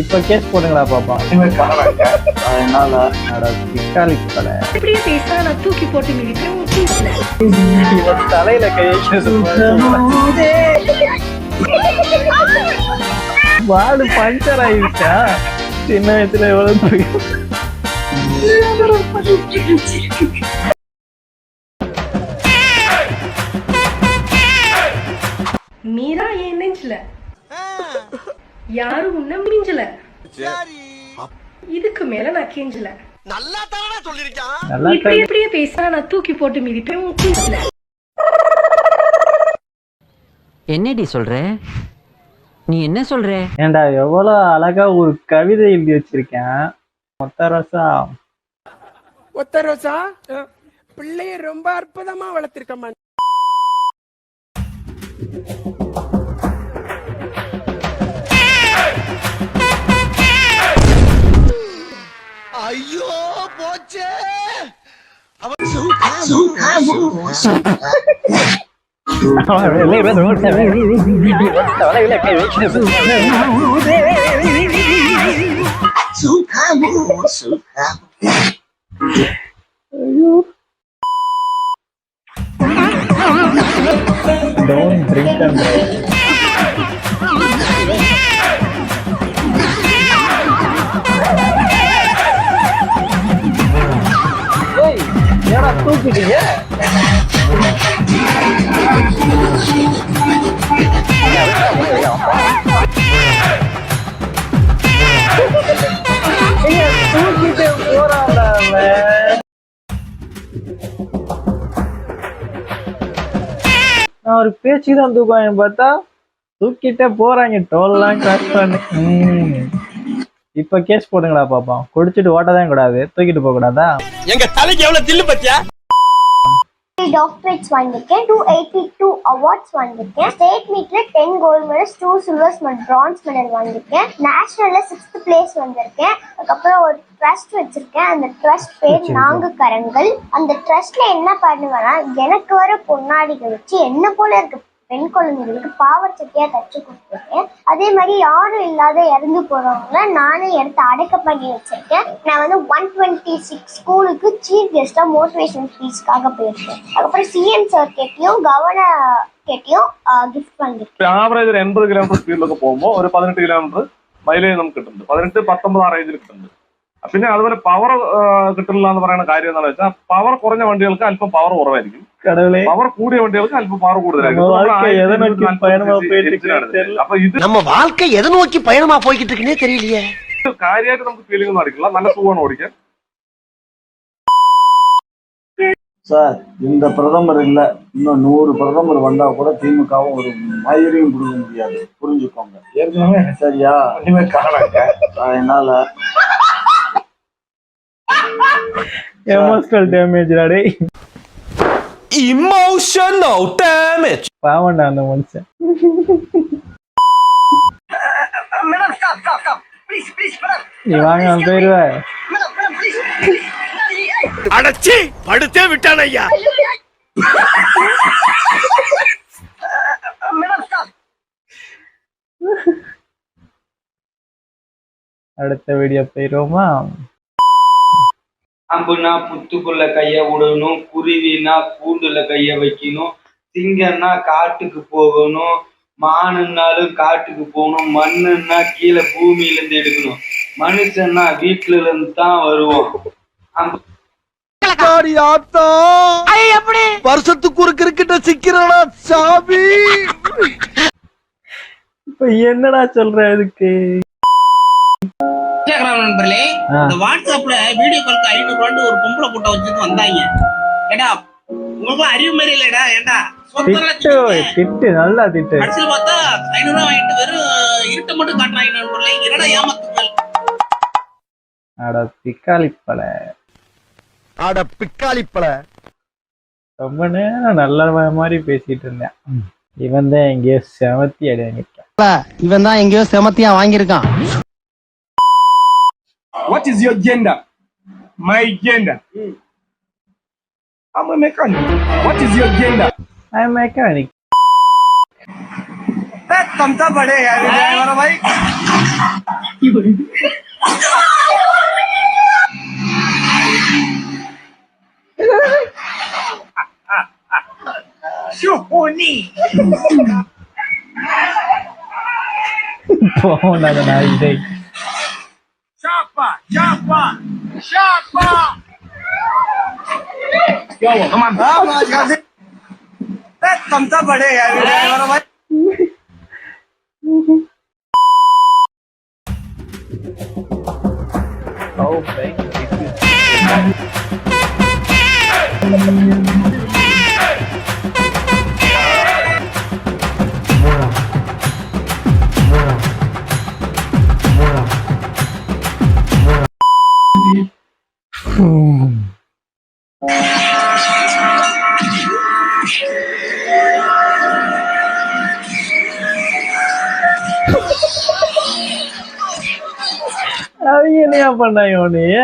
இப்ப கேஸ் போடுங்களா பாப்பா. அதனால பிக்காளி பல இப்படியே பேசா நான் தூக்கி போட்டு மிதிப்பேன் தலையில கை வாடு பஞ்சர் ஆயிடுச்சா? சின்ன வயசுல எவ்வளவு மீரா ஏன் நெஞ்சல யாரும் உன்ன மிஞ்சல, இதுக்கு மேல நான் கெஞ்சல. இப்படியே பேசா நான் தூக்கி போட்டு மிதிப்பேன். என்னடி சொல்ற? நீ என்ன சொல்ற? ஏண்டா எவ்வளவு அழகா ஒரு கவிதை எழுதி வச்சிருக்கேன். ஒத்த ரோசா பிள்ளைய ரொம்ப அற்புதமா வளர்த்திருக்கமா. ஐயோ போச்சே. Don't drink and drive. Hey, यार आप तो पी लिया? ये तू कितने बोरा ना मैं? நான் ஒரு பேச்சு தான் தூக்குவாங்க பார்த்தா தூக்கிட்டே போறாங்க டோல்லாம் கிராஸ் பண்ணி. இப்ப கேஸ் போடுங்களா பாப்பா. குடிச்சிட்டு ஓட்டதான் கூடாது, தூக்கிட்டு போக கூடாதா? எங்க தலைக்கு எவ்வளவு தில்லு பத்தியா? டாக்டரேட்ஸ் வாங்கியிருக்கேன், 282 அவார்ட்ஸ் வாங்கியிருக்கேன், ஸ்டேட் மீட்ல 10 gold medals, 2 silvers bronze medal வாங்கியிருக்கேன், நேஷனல்ல 6th பிளேஸ் வந்திருக்கேன். அதுக்கப்புறம் ஒரு ட்ரஸ்ட் வச்சிருக்கேன், அந்த ட்ரஸ்ட் பேர் நான்கு கரங்கள். அந்த ட்ரஸ்ட்ல என்ன பண்ணுவேன்னா, எனக்கு வர பொன்னாடிகள் வச்சு என்ன போல இருக்க பெண் குழந்தைகளுக்கு பாவர் சட்டையா தச்சு கொடுத்துருக்கேன். அதே மாதிரி யாரும் இல்லாத இறந்து போறவங்கள நானே எடுத்து அடக்க பண்ணி வச்சிருக்கேன். நான் வந்து 126 ஸ்கூலுக்கு சீஃப் கெஸ்டா மோட்டிவேஷன் ஸ்பீச்காக போயிருக்கேன். அதுக்கப்புறம் சிஎம் சார் கேட்டையும் கவர்னர் கேட்டையும் கிஃப்ட் பண்ணிருக்கேன். ആവറേജ് 80 കിലോമീറ്റർ സ്പീഡിലൊക്കെ പോകുമ്പോൾ ഒരു 18 കിലോമീറ്റർ മൈലേജ് നമുക്ക് കിട്ടുന്നുണ്ട്. 18-19 ആ റേഞ്ചിൽ കിട്ടുന്നുണ്ട്. പിന്നെ അതുപോലെ പവർ കിട്ടില്ല എന്ന് പറയുന്ന കാര്യം എന്താണെന്ന് വെച്ചാൽ പവർ കുറഞ്ഞ വണ്ടികൾക്ക് അല്പം പവർ കുറവായിരിക്കും, പവർ കൂടിയ വണ്ടികൾക്ക് അല്പം പവർ കൂടുതലായിരിക്കും. അപ്പൊ ഇത് நம்ம வாழ்க்கை எதை நோக்கி பயணமா போய்கிட்டு இருக்குன்னே தெரியலையே. കാര്യമായിട്ട് നമുക്ക് ഫീലിംഗ് ഒന്നും അടിക്കില്ല, നല്ല സുഖമാണ് ഓടിക്കാൻ. சார், இந்த பிரதமர் இல்ல, இன்னும் 100 பிரதமர் வந்தா கூட திமுகவும் ஒரு மயிரையும் கொடுக்க முடியாது, புரிஞ்சுக்கோங்க. ஏற்கனவே சரியா? அதனால எமோஷனல் டேமேஜ் ராடே. Emotional damage. பாவண்டா அந்த மனுஷன். Madam stop please madam. நீ வாங்க நான் போயிடுவேன். Madam please. அடச்சி படுத்தே விட்டான் ஐயா. Madam stop. அடுத்த வீடியோ போயிடுவோமா? அம்புனா புத்துக்குள்ள கைய விடணும், குருவினா கூண்டுல கைய வைக்கணும், சிங்கம்னா காட்டுக்கு போகணும், மானுன்னாலும் காட்டுக்கு போகணும், மண்ணுன்னா கீழே பூமியில இருந்து எடுக்கணும், மனுஷன்னா வீட்டுல இருந்து தான் வருவோம். வருஷத்துக்கு ஒரு கிரிக்கெட்ட சிக்கிறடா சாமி. இப்ப என்னடா சொல்ற இதுக்கு? நண்பர்களே, இந்த வாட்ஸ்அப்ல வீடியோ கால்க்கு 500 ரூபாய் ஒரு பொம்பளை போட்டோ வச்சுட்டு வந்தாங்க. ஏடா உங்களுக்கு அறிவு மாதிரி இல்லடா? ஏண்டா திட்டு நல்லா திட்டு. கடைசியில் பார்த்தா 500 ரூபாய் வாங்கிட்டு வெறும் இருட்ட மட்டும் காட்டுறாங்க நண்பர்களே. என்னடா ஏமாத்துக்கள். அட பிக்காளிப்பல, அட பிக்காளிப்பல. ரொம்ப நேரம் நல்ல மாதிரி பேசிட்டு இருந்தேன். இவன் தான் எங்கேயோ செமத்தி அடி வாங்கிருக்கான். இவன் தான் எங்கேயோ செமத்தியா வாங்கியிருக்கான். What is your gender? My gender. I'm a mechanic. What is your gender? I'm a mechanic. तुम तो बड़े यार भाई. போனாங்க நாய் டேய். Oh, thank you. அவங்க என்னையா பண்ணாங்க உன்னைய?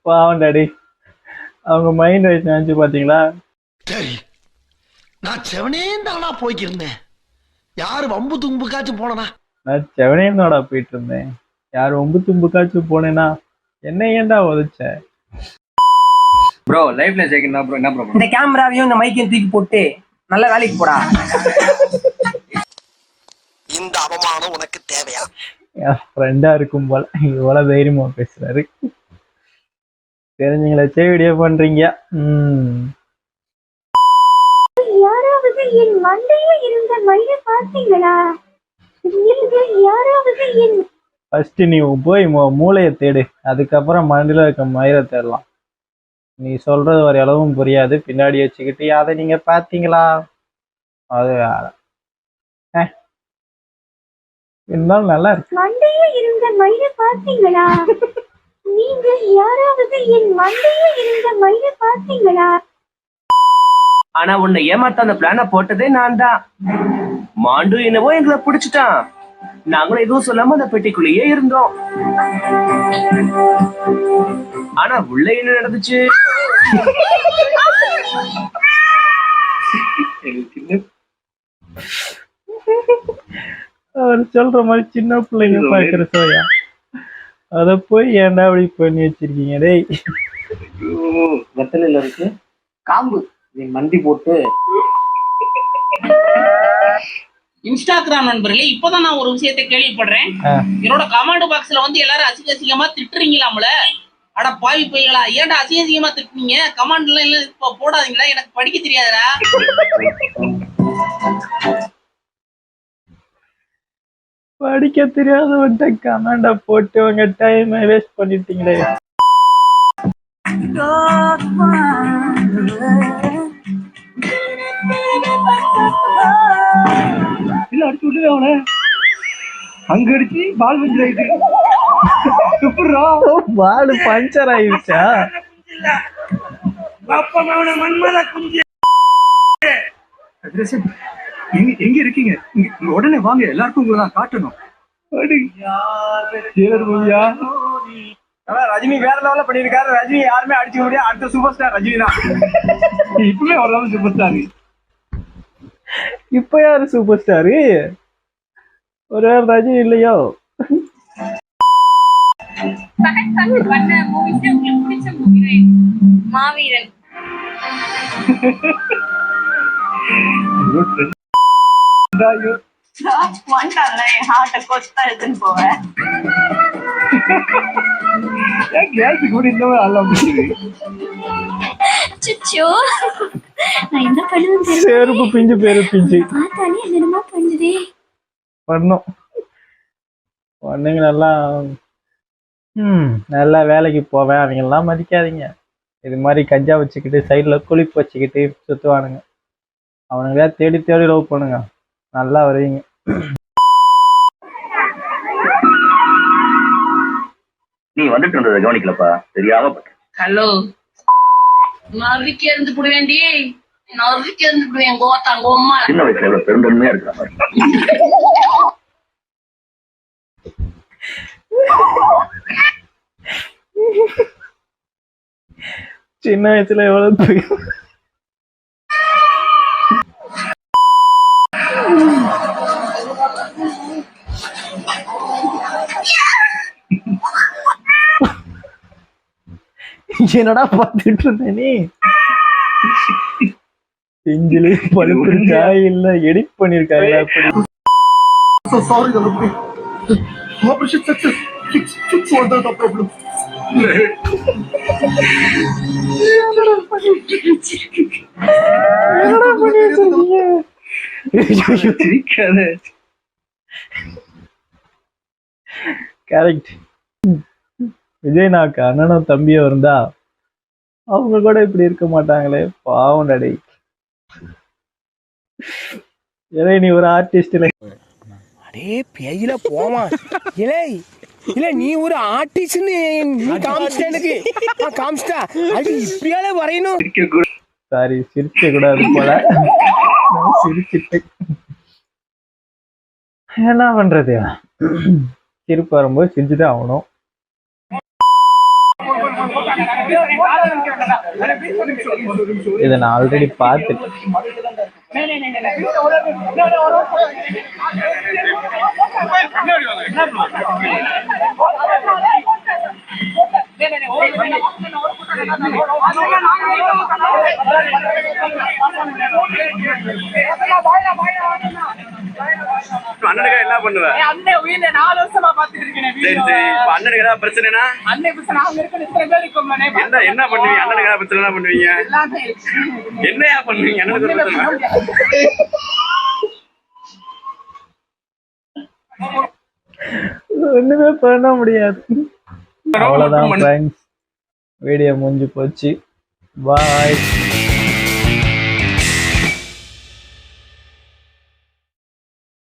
பாவம் டாடி, அவங்க மைண்ட் வச்சு நினைச்சு பாத்தீங்களா? சரி, நான் செவனே தானா போய்க்கிருந்தேன். யாரு வம்பு தும்புக்காச்சும் போனா? நான் செவனேனோட போயிட்டு இருந்தேன். யார் வம்பு தும்புக்காச்சும் போனேன்னா என்ன ஏன்டா உதச்ச? ப்ரோ லைஃப்ல ஜெயிக்கணும் ப்ரோ. என்ன ப்ரோ? இந்த கேமராவையும் இந்த மைக்கையும் தூக்கி போட்டு நல்ல வேலைக்கு போடா. இந்த அவமானம் உனக்கு தேவையா? என் ஃப்ரெண்டா இருக்கும் போல இவ்வளவு தைரியமா பேசுறாரு. தெரிஞ்சுங்களா வீடியோ பண்றீங்க? யாராவது என் மண்டையில இருந்த மயிரை பார்த்தீங்களா? யாராவது என் ஃபர்ஸ்ட் நீ போய் மூளையை தேடு, அதுக்கப்புறம் மண்டில இருக்க மயிரை தேடலாம். நீ சொல்றது ஒரு அளவும் புரியாது, பின்னாடி வச்சுக்கிட்டு அதை நீங்க பாத்தீங்களா? அது இருந்தாலும் நல்லா இருக்கு. மண்டையில இருந்த மயிரை பார்த்தீங்களா? நீங்க யாராவது என் மண்டையில இருந்த மயிரை பார்த்தீங்களா? ஆனா உன்னை ஏமாத்த அந்த பிளான போட்டதே நான் தான். மாண்டு என்னவோ எங்களை பிடிச்சிட்டான். நாங்களும் எதுவும் சொல்லாம அந்த பெட்டிக்குள்ளேயே இருந்தோம். ஆனா உள்ள என்ன நடந்துச்சு? அவர் சொல்ற மாதிரி சின்ன பிள்ளைங்க பாக்குற சோயா, அத போய் ஏன்டா அப்படி பண்ணி வச்சிருக்கீங்க? டேய், வெத்தலையில இருக்கு காம்பு மண்டி போட்டு. இன்ஸ்டாகிராம் நண்பர்களே, இப்பதான் நான் ஒரு விஷயத்தை கேள்விப்படுறேன். என்னோட கமெண்ட் பாக்ஸ்ல வந்து எல்லாரும் அசிங்கமா திட்டுறீங்களாம்ல. அட பாவி பையங்களா, ஏன்டா அசிங்கமா திட்டுனீங்க? கமெண்ட் எல்லாம் இல்ல போடாதீங்களா, எனக்கு படிக்க தெரியாதுடா. படிக்க தெரியாதவன்ட்ட கமெண்ட போட்டு உங்க டைம் வேஸ்ட் பண்ணிட்டீங்களே. இல்ல அடிச்சு விட்டு அவனை அங்க அடிச்சு பால் பஞ்சர் ஆயிட்டு. பால் பஞ்சர் ஆயிடுச்சா? மண்மல குஞ்சு எங்க இருக்கீங்க? உடனே வாங்க, எல்லாருக்கும் உங்களை நான் காட்டணும். ரஜினி வேற லெவல்ல பண்ணிருக்காரு. ரஜினி யாருமே அடிச்சுக்க முடியாது. அடுத்த சூப்பர் ஸ்டார் ரஜினி தான். இப்பவே ஒரு லெவல் சூப்பர் ஸ்டார். இப்ப யாரு சூப்பர் ஸ்டாரு? ஒரு ரஜினி இல்லையோ? மாவீரன். செருப்பு பிஞ்சு பேரு பிஞ்சு பண்ணும். பொண்ணுங்க நல்லா நல்லா வேலைக்கு போவேன், அவங்க எல்லாம் மதிக்காதீங்க. இது மாதிரி கஞ்சா வச்சுக்கிட்டு சைட்ல குளிப்பு வச்சுக்கிட்டு சுத்துவானுங்க. அவனுங்களே தேடி தேடி லவ் பண்ணுங்க, நல்லா வருவீங்க. நீ வந்துட்டு இருந்ததை கவனிக்கலப்பா, தெரியாம. ஹலோ, நறுக்கி இருந்து புடுவேண்டி, நறுக்கி இருந்து புடுவேன். கோத்தாங்க அம்மா சின்ன வயசுல எவ்வளவு பெருந்தன்மையா இருக்கிறாங்க. சின்ன வயசுல எவ்வளவு என்னடா பார்த்துட்டு இருந்த நீ? செஞ்சிலே பழுத்திருக்கா இல்ல எடிட் பண்ணிருக்காங்களா? அப்படி sorry operation success fix what the problem. Correct. விஜய்னாக்கு அண்ணனும் தம்பியும் இருந்தா அவங்க கூட இப்படி இருக்க மாட்டாங்களே, பாவம் டடை. ஏதோ நீ ஒரு ஆர்டிஸ்ட் இல்லை. அடே பேயில போமா இலே இல்ல நீ ஒரு ஆர்டிஸ்ட்னு நீ காமிச்சிட்ட எனக்கு. காமிச்சிட்டா அது இப்படியால வரையணும். சாரி, சிரிக்க கூடாது போல. நான் சிரிச்சிட்டேன். என்ன பண்றது, சிரிப்பு வரும்போது சிரிச்சுதான் ஆகணும். இதை நான் ஆல்ரெடி பார்த்துட்டேன். அண்ணனுக்கு என்ன பண்ணுவேன்? அண்ணன் உயிரை 4 வருஷமா பாத்துட்டு இருக்கேன். அண்ணனுக்கு ஏதாவது பிரச்சனைனா என்ன பண்ணுவீங்க? அண்ணனுக்கு ஏதாவது பிரச்சனை என்ன பண்ணுவீங்க? என்னையா பண்ணுவீங்க? அண்ணனுக்கு ஒண்ணுமே பண்ண முடியாது. அவ்வளவுதான் ஃப்ரெண்ட்ஸ், வீடியோ முடிஞ்சு போச்சு. பாய்.